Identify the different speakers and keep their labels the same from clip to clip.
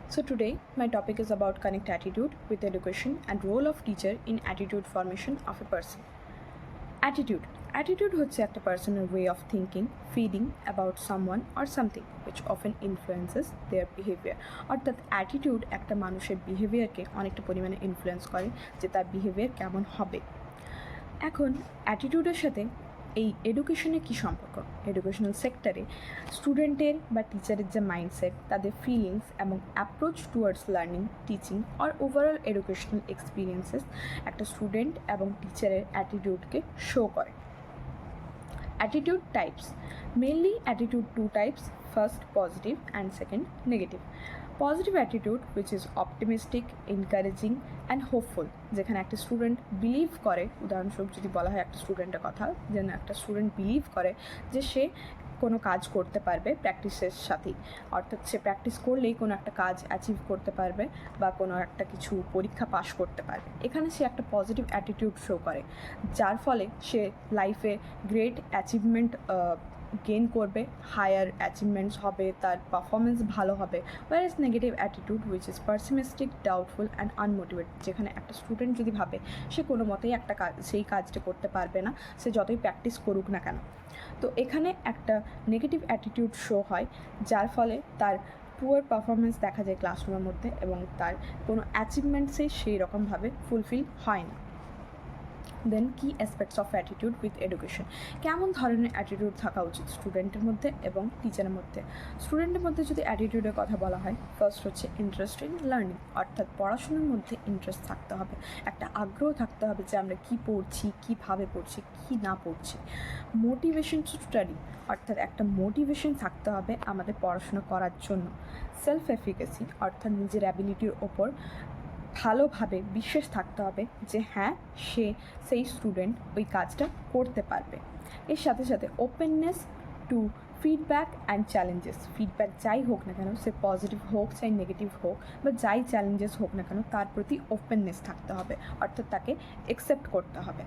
Speaker 1: So today my topic is about connect attitude with education and role of teacher in attitude formation of a person. Attitude হচ্ছে একটা personal way of thinking, feeling about someone or something which often influences their behavior. অর্থাৎ attitude একটা মানুষের বিহেভিয়ারকে অনেকটা পরিমাণে influence করে যে তার বিহেভিয়ার কেমন হবে। এখন অ্যাটিটিউডের সাথে এই এডুকেশনের কী সম্পর্ক? এডুকেশনাল সেক্টরে স্টুডেন্টের বা টিচারের যে মাইন্ডসেট, তাদের ফিলিংস এবং অ্যাপ্রোচ টুয়ার্ডস লার্নিং, টিচিং আর ওভারঅল এডুকেশনাল এক্সপিরিয়েন্সেস একটা স্টুডেন্ট এবং টিচারের অ্যাটিটিউডকে শো করে। Attitude types. Mainly attitude two types. First positive and second negative. Positive attitude which is optimistic, encouraging and hopeful, যেখানে একটা স্টুডেন্ট বিলিভ করে, উদাহরণস্বরূপ যদি বলা হয় একটা স্টুডেন্টের কথা, যেন একটা স্টুডেন্ট বিলিভ করে যে সে কোনো কাজ করতে পারবে প্র্যাকটিসের সাথেই, অর্থাৎ সে প্র্যাকটিস করলেই কোনো একটা কাজ অ্যাচিভ করতে পারবে বা কোনো একটা কিছু পরীক্ষা পাশ করতে পারবে। এখানে সে একটা পজিটিভ অ্যাটিটিউড শো করে, যার ফলে সে লাইফে গ্রেট অ্যাচিভমেন্ট গেইন করবে, হায়ার অ্যাচিভমেন্টস হবে, তার পারফরমেন্স ভালো হবে। Where negative attitude which is pessimistic, doubtful and unmotivated, যেখানে একটা স্টুডেন্ট যদি ভাবে সে কোনো মতেই একটা কাজ সেই কাজটা করতে পারবে না, সে যতই প্র্যাকটিস করুক না কেন। তো এখানে একটা নেগেটিভ অ্যাটিটিউড শো হয়, যার ফলে তার পুয়ার পারফরমেন্স দেখা যায় ক্লাসরুমের মধ্যে এবং তার কোনো অ্যাচিভমেন্টসে সেই রকমভাবে ফুলফিল হয় না। দেন কি aspects of attitude with education, কেমন ধরনের অ্যাটিটিউড থাকা উচিত স্টুডেন্টের মধ্যে এবং টিচারের মধ্যে। স্টুডেন্টের মধ্যে যদি অ্যাটিটিউডের কথা বলা হয়, ফার্স্ট হচ্ছে ইন্টারেস্ট ইন লার্নিং, অর্থাৎ পড়াশোনার মধ্যে ইন্টারেস্ট থাকতে হবে, একটা আগ্রহ থাকতে হবে যে আমরা কী পড়ছি, কীভাবে পড়ছি, কী না পড়ছি। মোটিভেশন টু স্টাডি, অর্থাৎ একটা মোটিভেশন থাকতে হবে আমাদের পড়াশোনা করার জন্য। সেলফ এফিকেসি, অর্থাৎ নিজের অ্যাবিলিটির ওপর ভালোভাবে বিশ্বাস থাকতে হবে যে হ্যাঁ সেই স্টুডেন্ট ওই কাজটা করতে পারবে। এর সাথে সাথে openness to feedback and challenges, feedback যাই হোক না কেন, সে পজিটিভ হোক চাই নেগেটিভ হোক বা যাই চ্যালেঞ্জেস হোক না কেন, তার প্রতি ওপেননেস থাকতে হবে, অর্থাৎ তাকে অ্যাকসেপ্ট করতে হবে।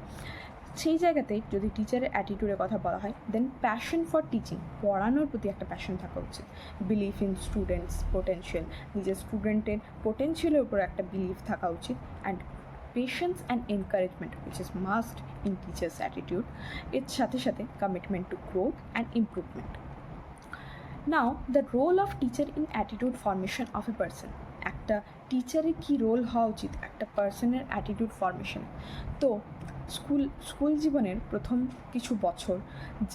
Speaker 1: সেই জায়গাতেই যদি টিচারের অ্যাটিটিউডের কথা বলা হয়, দেন প্যাশন ফর টিচিং, পড়ানোর প্রতি একটা প্যাশন থাকা উচিত। বিলিভ ইন স্টুডেন্টস পোটেনশিয়াল, নিজের স্টুডেন্টের পোটেনশিয়ালের উপর একটা বিলিভ থাকা উচিত। And patience and encouragement which is must in teachers attitude. এর সাথে সাথে commitment to growth and improvement. Now the role of teacher in attitude formation of a person, একটা টিচারের কী রোল হওয়া উচিত একটা পার্সনের অ্যাটিটিউড ফর্মেশন। তো স্কুল জীবনের প্রথম কিছু বছর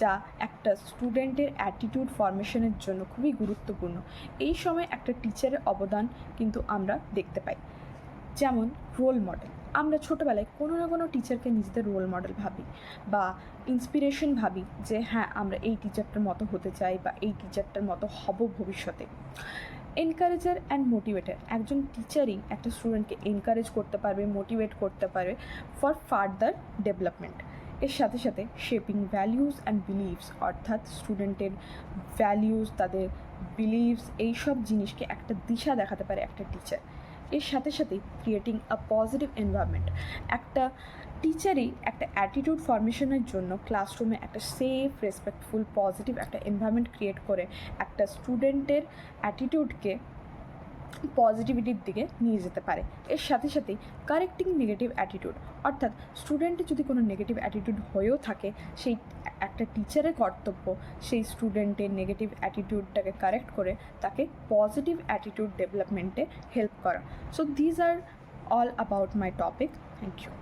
Speaker 1: যা একটা স্টুডেন্টের অ্যাটিটিউড ফর্মেশনের জন্য খুবই গুরুত্বপূর্ণ, এই সময় একটা টিচারের অবদান কিন্তু আমরা দেখতে পাই। যেমন রোল মডেল, আমরা ছোটোবেলায় কোনো না কোনো টিচারকে নিজেদের রোল মডেল ভাবি বা ইন্সপিরেশন ভাবি যে হ্যাঁ আমরা এই টিচারটার মতো হতে চাই বা এই টিচারটার মতো হব ভবিষ্যতে। এনকারেজার অ্যান্ড মোটিভেটার, একজন টিচারই একটা স্টুডেন্টকে এনকারেজ করতে পারবে, মোটিভেট করতে পারবে ফর ফার্দার ডেভেলপমেন্ট। এর সাথে সাথে শেপিং ভ্যালিউজ অ্যান্ড বিলিভস, অর্থাৎ স্টুডেন্টের ভ্যালিউজ, তাদের বিলিভস, এইসব জিনিসকে একটা দিশা দেখাতে পারে একটা টিচার। এর সাথে সাথেই ক্রিয়েটিং আ পজিটিভ এনভায়রনমেন্ট, একটা টিচারই একটা অ্যাটিটিউড ফর্মেশনের জন্য ক্লাসরুমে একটা সেফ, রেসপেক্টফুল, পজিটিভ একটা এনভায়রনমেন্ট ক্রিয়েট করে একটা স্টুডেন্টের অ্যাটিটিউডকে পজিটিভিটির দিকে নিয়ে যেতে পারে। এর সাথে সাথেই কারেক্টিং নেগেটিভ অ্যাটিটিউড, অর্থাৎ স্টুডেন্টের যদি কোনো নেগেটিভ অ্যাটিটিউড হয়েও থাকে, সেই একটা টিচারের কর্তব্য সেই স্টুডেন্টের নেগেটিভ অ্যাটিটিউডটাকে কারেক্ট করে তাকে পজিটিভ অ্যাটিটিউড ডেভেলপমেন্টে হেল্প করা। So these are all about my topic. Thank you.